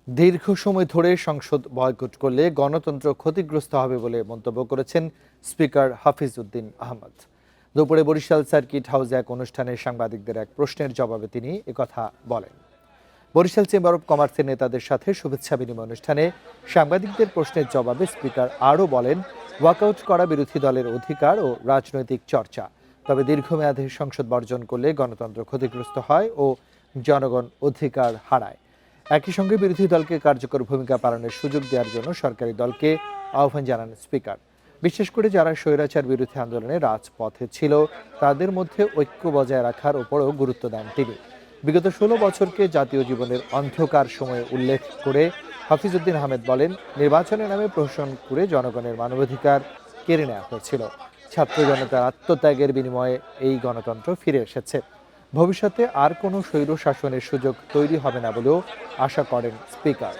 দীর্ঘ সময় ধরে সংসদ বয়কট করলে গণতন্ত্র ক্ষতিগ্রস্ত হবে বলে মন্তব্য করেছেন স্পিকার হাফিজ উদ্দিন আহমদ। দুপুরে বরিশাল সার্কিট হাউসে এক অনুষ্ঠানে সাংবাদিকদের এক প্রশ্নের জবাবে তিনি একথা বলেন। বরিশাল চেম্বার অব কমার্সের নেতাদের সাথে শুভেচ্ছা বিনিময় অনুষ্ঠানে সাংবাদিকদের প্রশ্নের জবাবে স্পিকার আরও বলেন, ওয়াকআউট করা বিরোধী দলের অধিকার ও রাজনৈতিক চর্চা, তবে দীর্ঘমেয়াদে সংসদ বর্জন করলে গণতন্ত্র ক্ষতিগ্রস্ত হয় ও জনগণ অধিকার হারায়। একই সঙ্গে বিরোধী দলকে কার্যকর ভূমিকা পালনের সুযোগ দেওয়ার জন্য সরকারি দলকে আহ্বান জানান স্পিকার। বিশেষ করে যারা স্বৈরাচার বিরোধী আন্দোলনে রাজপথে ছিল তাদের মধ্যে ঐক্য বজায় রাখার ওপরও গুরুত্ব দেন তিনি। বিগত ১৬ বছরকে জাতীয় জীবনের অন্ধকার সময়ে উল্লেখ করে হাফিজ উদ্দিন আহমেদ বলেন, নির্বাচনের নামে প্রহসন করে জনগণের মানবাধিকার কেড়ে নেওয়া হয়েছিল। ছাত্র জনতার আত্মত্যাগের বিনিময়ে এই গণতন্ত্র ফিরে এসেছে। ভবিষ্যতে আর কোনো স্বৈর শাসনের সুযোগ তৈরি হবে না বলেও আশা করেন স্পিকার।